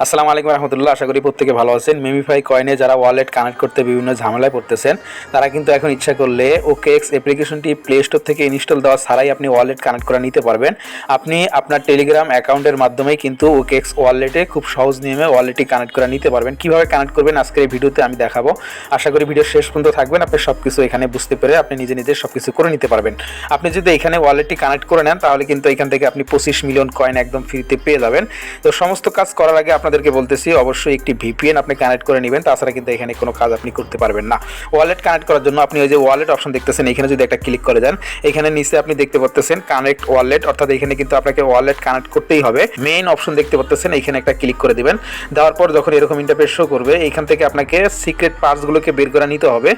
আসসালামু আলাইকুম রহমতুল্লাহ। আশা করি প্রত্যেকে ভালো আছেন। মেমিফাই কয়েনে যারা ওয়ালেট কানেক্ট করতে বিভিন্ন ঝামেলায় পড়তেছেন তারা কিন্তু এখন ইচ্ছা করলে ওকেএক্স অ্যাপ্লিকেশনটি প্লে স্টোর থেকে ইনস্টল দেওয়া ছাড়াই আপনি ওয়ালেট কানেক্ট করে নিতে পারবেন। আপনি আপনার টেলিগ্রাম অ্যাকাউন্টের মাধ্যমেই কিন্তু ওকেএক্স ওয়ালেটে খুব সহজ নিয়মে ওয়ালেটটি কানেক্ট করে নিতে পারবেন। কীভাবে কানেক্ট করবেন আজকের এই ভিডিওতে আমি দেখাবো। আশা করি ভিডিও শেষ পর্যন্ত থাকবেন, আপনি সব কিছু এখানে বুঝতে পেরে আপনি নিজে নিজে সব কিছু করে নিতে পারবেন। আপনি যদি এখানে ওয়ালেটটি কানেক্ট করে নেন তাহলে কিন্তু এখান থেকে আপনি 25 মিলিয়ন কয়েন একদম ফ্রিতে পেয়ে যাবেন। তো সমস্ত কাজ করার আগে আপনাদেরকে বলতেছি অবশ্যই একটি ভিপিএন আপনি কানেক্ট করে নেবেন, তাছাড়া কিন্তু এখানে কোনো কাজ আপনি করতে পারবেন না। ওয়ালেট কানেক্ট করার জন্য আপনি ওই যে ওয়ালেট অপশন দেখতেছেন এখানে যদি একটা ক্লিক করে দেন, এখানে নিচে আপনি দেখতে পাচ্ছেন কানেক্ট ওয়ালেট, অর্থাৎ এখানে কিন্তু আপনাকে ওয়ালেট কানেক্ট করতেই হবে। মেইন অপশন দেখতে পাচ্ছেন এখানে একটা ক্লিক করে দিবেন। দেওয়ার পর যখন এরকম ইন্টারফেস শো করবে এখান থেকে আপনাকে সিক্রেট পাসগুলোকে বের করে নিতে হবে।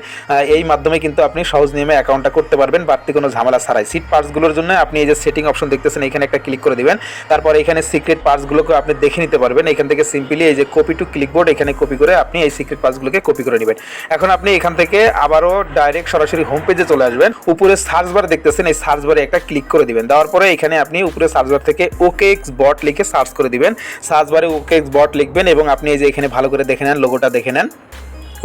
এই মাধ্যমে কিন্তু আপনি সহজ নিয়মে অ্যাকাউন্টটা করতে পারবেন বাড়তি কোনো ঝামেলা ছাড়াই। সিট পাসগুলোর জন্য আপনি এই যে সেটিং অপশন দেখতেছেন এখানে একটা ক্লিক করে দিবেন। তারপর এখানে সিক্রেট পাসগুলোকে আপনি দেখে নিতে পারবেন। এখান থেকে সিম্পলি এই যে কপি টু ক্লিকবোর্ড এখানে কপি করে আপনি এই সিক্রেট পাসগুলোকে কপি করে নেবেন। এখন আপনি এখান থেকে আবারও ডাইরেক্ট সরাসরি হোম পেজে চলে আসবেন। উপরে সার্চ বার দেখতেছেন, এই সার্চ বারে একটা ক্লিক করে দিবেন। দেওয়ার পরে এখানে আপনি উপরে সার্চ বার থেকে ওকেএক্স বট লিখে সার্চ করে দিবেন। সার্চ বারে ওকেএক্স বট লিখবেন এবং আপনি এই যে এখানে ভালো করে দেখে নেন, লোগোটা দেখে নেন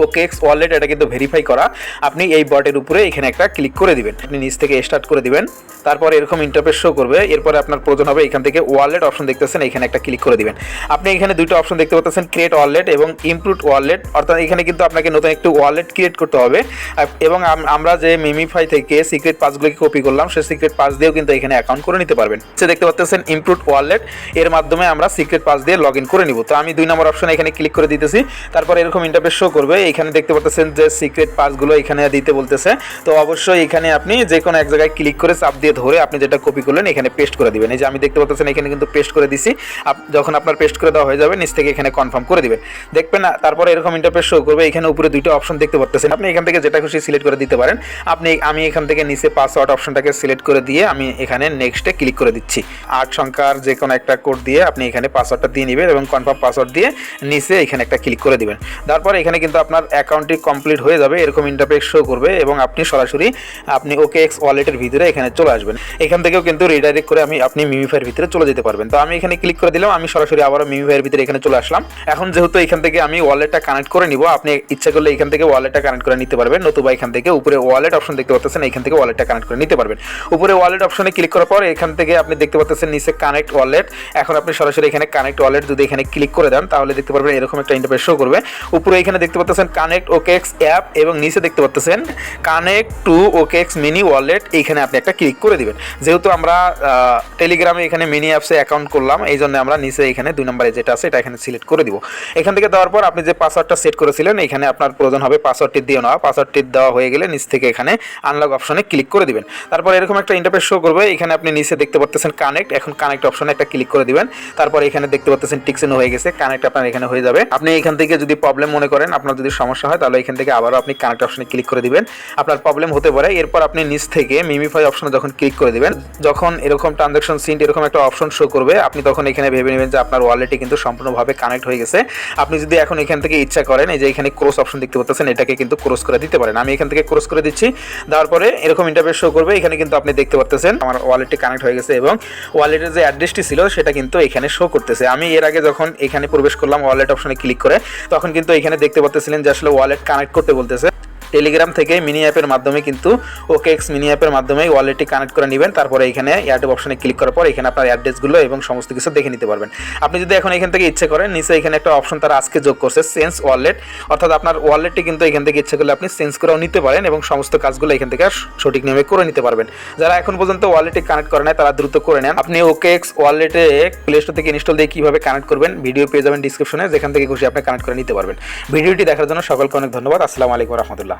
ওকেএক্স ওয়ালেট, এটা কিন্তু ভেরিফাই করা। আপনি এই বটের উপরে এখানে একটা ক্লিক করে দিবেন, আপনি নিচ থেকে স্টার্ট করে দিবেন। তারপর এরকম ইন্টারফেস শো করবে। এরপরে আপনার প্রয়োজন হবে এখান থেকে ওয়ালেট অপশন দেখতেছেন এখানে একটা ক্লিক করে দিবেন। আপনি এখানে দুইটা অপশন দেখতে পাচ্ছেন, ক্রিয়েট ওয়ালেট এবং ইমপ্রুভ ওয়ালেট, অর্থাৎ এখানে কিন্তু আপনাকে নতুন একটি ওয়ালেট ক্রিয়েট করতে হবে। এবং আমরা যে মেমিফাই থেকে সিক্রেট পাসগুলোকে কপি করলাম সেই সিক্রেট পাস দিয়েও কিন্তু এখানে অ্যাকাউন্ট করে নিতে পারবেন। সে দেখতে পাচ্ছেন ইমপ্রুভ ওয়ালেট, এর মাধ্যমে আমরা সিক্রেট পাস দিয়ে লগ ইন করে নিব। তো আমি 2 নম্বর অপশন এখানে ক্লিক করে দিতেছি। তারপর এরকম ইন্টারফেস শো করবে। এখানে দেখতে পাচ্ছেন যে সিক্রেট পাসগুলো এখানে দিতে বলতেছে। তো অবশ্যই এখানে আপনি যে কোনো এক জায়গায় ক্লিক করে চাপ দিয়ে ধরে আপনি যেটা কপি করলেন এখানে পেস্ট করে দিবেন। এই যে আমি দেখতে পাচ্ছেন এখানে কিন্তু পেস্ট করে দিছি। যখন আপনার পেস্ট করে দেওয়া হয়ে যাবে নিচ থেকে এখানে কনফার্ম করে দিবেন, দেখবেন না। তারপরে এরকম ইন্টারফেস শো করবে। এখানে উপরে দুইটা অপশন দেখতে পাচ্ছেন, আপনি এখান থেকে যেটা খুশি সিলেক্ট করে দিতে পারেন। আমি এখান থেকে নিচে পাসওয়ার্ড অপশনটাকে সিলেক্ট করে দিয়ে আমি এখানে নেক্সটে ক্লিক করে দিচ্ছি। 8 সংখ্যার যে কোনো একটা কোড দিয়ে আপনি এখানে পাসওয়ার্ডটা দিয়ে নেবেন এবং কনফার্ম পাসওয়ার্ড দিয়ে নিচে এখানে একটা ক্লিক করে দিবেন। তারপর এখানে কিন্তু আপনার অ্যাকাউন্টটি কমপ্লিট হয়ে যাবে, এরকম ইন্টারফেস শো করবে এবং আপনি সরাসরি আপনি ওকেএক্স ওয়ালেটের ভিতরে এখানে চলে আসবেন। এখান থেকেও কিন্তু রিডাইরেক্ট করে আপনি মেমিফাইয়ের ভিতরে চলে যেতে পারবেন। তো আমি এখানে ক্লিক করে দিলাম, আমি সরাসরি আবারও মেমিফাইয়ের ভিতরে এখানে চলে আসলাম। এখন যেহেতু এখান থেকে আমি ওয়ালেটটা কানেক্ট করে নিব, আপনি ইচ্ছা করলে এখান থেকে ওয়ালেটটা কানেক্ট করে নিতে পারবেন, নতুবা এখান থেকে উপরে ওয়ালেট অপশন দেখতে পাচ্ছেন এখান থেকে ওয়ালেটটা কানেক্ট করে নিতে পারবেন। উপরে ওয়ালেট অপশনে ক্লিক করার পর এখান থেকে আপনি দেখতে পাচ্ছেন নিচে কানেক্ট ওয়ালেট। এখন আপনি সরাসরি এখানে কানেক্ট ওয়ালেট যদি এখানে ক্লিক করে দেন তাহলে দেখতে পারবেন এরকম একটা ইন্টারফেস শো করবে। উপরে এখানে দেখতে পাচ্ছেন কানেক্ট ওকেএক্স অ্যাপ এবং নিচে দেখতে পাচ্ছেন connect to OKX mini wallet, এইখানে আপনি একটা ক্লিক করে দিবেন। যেহেতু আমরা টেলিগ্রামে এখানে মিনি অ্যাপসে অ্যাকাউন্ট করলাম এই জন্য আমরা নিচে এখানে 2 নম্বরে যেটা আছে এটা এখানে সিলেক্ট করে দিব। এখান থেকে দেওয়ার পর আপনি যে পাসওয়ার্ডটা সেট করেছিলেন এখানে আপনার প্রয়োজন হবে পাসওয়ার্ডটি দিয়ে নেওয়া। পাসওয়ার্ডটি দেওয়া হয়ে গেলে নিচ থেকে এখানে আনলক অপশনে ক্লিক করে দিবেন। তারপর এরকম একটা ইন্টারফেস শো করবে। এখানে আপনি নিচে দেখতে পাচ্ছেন কানেক্ট, এখন কানেক্ট অপশনে একটা ক্লিক করে দিবেন। তারপর এখানে দেখতে পাচ্ছেন টিকসেন হয়ে গেছে, কানেক্ট আপনার এখানে হয়ে যাবে। আপনি এখান থেকে যদি প্রবলেম মনে করেন, আপনার যদি সমস্যা হয় তাহলে এখান থেকে আবারও আপনি কানেক্ট অপশনে ক্লিক করে দিবেন, আপনার প্রবলেম হতে পারে। এরপর আপনি নিচ থেকে মেমিফাই অপশনে যখন ক্লিক করে দিবেন, যখন এরকম ট্রানজাকশন সিন্ট এরকম একটা অপশন শো করবে আপনি তখন এখানে ভেবে নেবেন যে আপনার ওয়ালেটে কিন্তু সম্পূর্ণভাবে কানেক্ট হয়ে গেছে। আপনি যদি এখন এখান থেকে ইচ্ছা করেন এই যে এখানে ক্রস অপশন দেখতে পাচ্ছেন এটাকে কিন্তু ক্রস করে দিতে পারেন। আমি এখান থেকে ক্রস করে দিচ্ছি। দেওয়ার পরে এরকম ইন্টারফেস শো করবে। এখানে কিন্তু আপনি দেখতে পাচ্ছেন আমার ওয়ালেটটি কানেক্ট হয়ে গেছে এবং ওয়ালেটের যে অ্যাড্রেসটি ছিল সেটা কিন্তু এখানে শো করতেছে। আমি এর আগে যখন এখানে প্রবেশ করলাম ওয়ালেট অপশনে ক্লিক করে তখন কিন্তু এখানে দেখতে পাচ্ছিলেন যে আসলে ওয়ালেট কানেক্ট করতে বলতেছে। টেলিগ্রাম থেকে মিনি অ্যাপের মাধ্যমে কিন্তু ওকেএক্স মিনি অ্যাপের মাধ্যমে ওয়ালেটটি কানেক্ট করে নেবেন। তারপরে এখানে এয়ারটেল অপশনে ক্লিক করার পর এখানে আপনার অ্যাড্রেসগুলো এবং সমস্ত কিছু দেখে নিতে পারবেন। আপনি যদি এখন এখান থেকে ইচ্ছে করেন নিচে এখানে একটা অপশন তারা আজকে যোগ করছে চেঞ্জ ওয়ালেট, অর্থাৎ আপনার ওয়ালেটটি কিন্তু এখান থেকে ইচ্ছে করলে আপনি চেঞ্জ করেও নিতে পারেন এবং সমস্ত কাজগুলো এখান থেকে সঠিক নিয়মে করে নিতে পারবেন। যারা এখন পর্যন্ত ওয়ালেটটি কানেক্ট করে নেয় তারা দ্রুত করে নেন। আপনি ওকেএক্স ওয়ালেটে প্লে স্টোর থেকে ইনস্টল দিয়ে কীভাবে কানেক্ট করবেন ভিডিও পেয়ে যাবেন ডিসক্রিপশনে, যেখান থেকে খুশি আপনি কানেক্ট করে নিতে পারবেন। ভিডিওটি দেখার জন্য সকলকে অনেক ধন্যবাদ। আসসালামু আলাইকুম রহমতুল্লাহ।